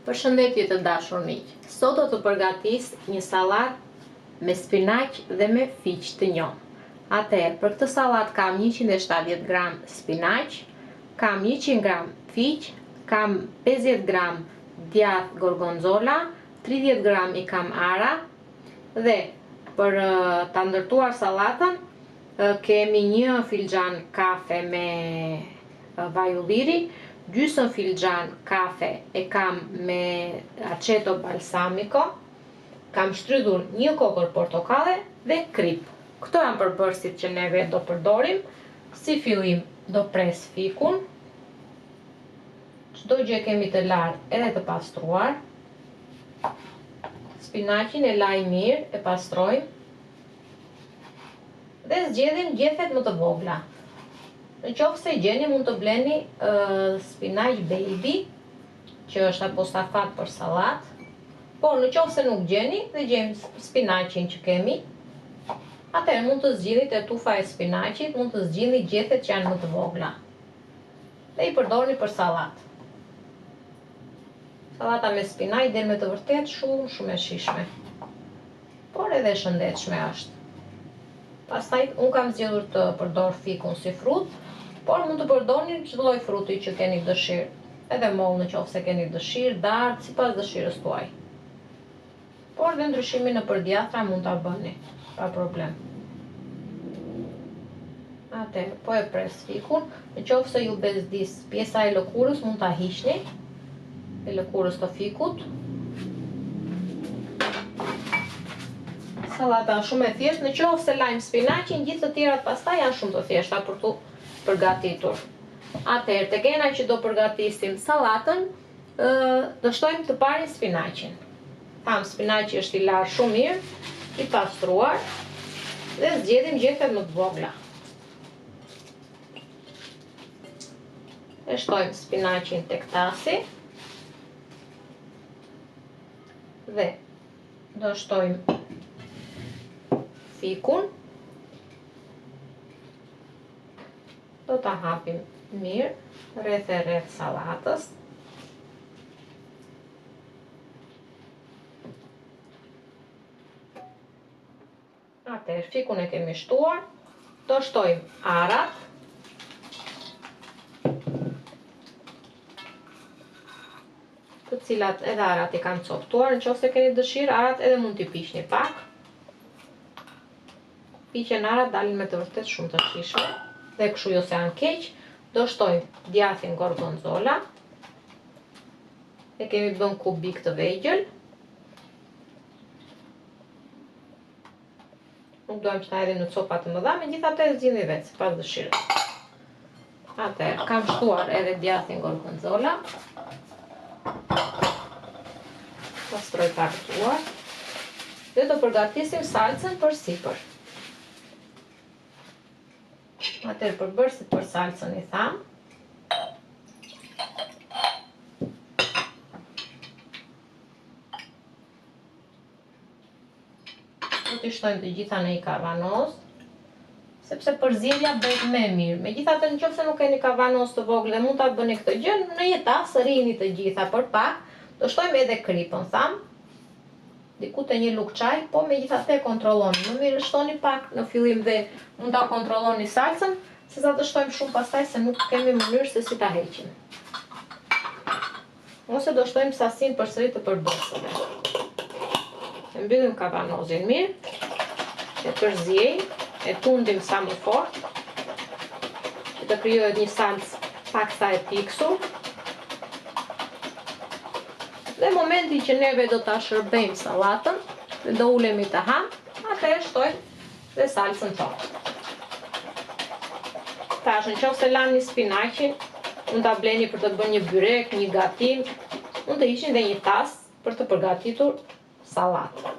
Përshëndetje të dashur miq. Sot do të përgatis një sallatë me spinaq dhe me fiq të njomë. Atëherë, për këtë sallatë kam 170 gram spinaq, kam 100 gram fiq, kam 50 gram djath gorgonzola, 30 gram i kam ara dhe për ta ndërtuar sallatën kemi 1 filxhan kafe me vaj ulliri, gjysmë filxhan kafe e kam me aceto balsamico, kam shtrydhur 1 kokër portokalle dhe krip. Këto janë përbërësit që neve do përdorim. Si fillim do pres fikun. Çdo gjë kemi të lartë edhe të pastruar. Spinaqin e laj mirë, e pastrojmë dhe zgjedhim gjethet më të vogla. Në qoftë se gjeni mund të bleni spinaq baby, që është apostafat për sallatë, por në qoftë se nuk gjeni dhe gjejmë spinaqin që kemi, atëherë mund të zgjidhni te tufa e spinaqit, mund të zgjidhni gjethet që janë më të vogla dhe i përdorni për sallatë. Sallata me spinaq del me të vërtet shumë e shijshme, por edhe shëndetshme është. Pastaj unë kam zgjedhur të përdor fikun si frut, por mund të përdorni çdo lloj fruti që keni dëshirë, edhe moll në qoftë se keni dëshirë, dardh, sipas dëshirës tuaj. Por dhe ndryshimin nëpër djathra mund ta bëni pa problem. Atëherë, po e pres fikun, në qoftë se ju bezdis pjesa e lëkurës mund ta hiqni, e lëkurës të fikut. Sallata është shumë e thjeshtë, në qoftë se lajm spinaqin, gjithë të tjerat pastaj janë shumë të thjeshta për tu përgatitur. Atëherë, tek ena që do përgatisim sallatën, do shtojmë të parin spinaqin. Tham spinaqi është i larë shumë mirë, i pastruar dhe zgjedhim gjethet më të vogla. E shtojmë spinaqin tek tasi dhe do shtojmë fikun. Do ta hapim mirë rreth e rreth sallatës. Atëherë, fikun e kemi shtuar, do shtojmë arat. Të cilat edhe arat i kam coptuar, nëse keni dëshirë, arat edhe mund t'i piqni pak. Piqen arat dalin me të vërtet shumë të shijshme dhe kështu jo se janë keq. Do shtojmë djathin gorgonzola. E kemi bën kubik të vegjël. Nuk dojmë që ta hedhim në copa të mëdha, megjithatë e zgjidhni vetë sipas dëshirës. Atëherë, kam shtuar edhe djathin gorgonzola. Pastroj pak tuar dhe do përgatisim salcën për sipër. Atëherë, përbërësit për salcën i tham. Do t'i shtojmë të gjitha në një kavanoz, sepse përzierja bëhet më e mirë. Megjithatë, nëse nuk keni kavanoz të vogël dhe mund ta bëni këtë gjë, në një tas rrini të gjitha për pak. Do shtojmë edhe kripën, tham. Diku te 1 lugë çaj, po megjithatë e kontrolloni. Më mirë shtoni pak në fillim dhe mund ta kontrolloni salcën, sesa të shtojmë shumë pastaj se nuk kemi mënyrë se si ta heqim. Ose do shtojmë sasinë përsëri të përbërësave. E mbyllim kavanozin mirë, e përziejmë, e tundim sa më fort, që të krijohet një salcë paksa e piksur. Dhe momenti që neve do ta shërbejmë sallatën dhe do ulemi të ham, atëherë shtojmë dhe salcën tonë. Tash, nëse se lani spinaqin, mund ta bleni për të bërë një byrek, një gatim, mund të hiqni dhe një tas për të përgatitur sallatën.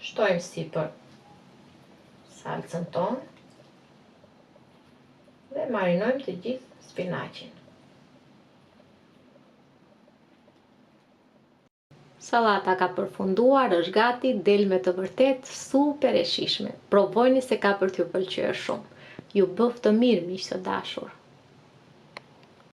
Shtojmë sipër salcën tonë dhe marinojmë të gjithë spinaqin. Sallata ka përfunduar, është gati, del me të vërtet super e shijshme. Provojni se ka për t'ju pëlqyer shumë. Ju bëf të mirë, miq të dashur.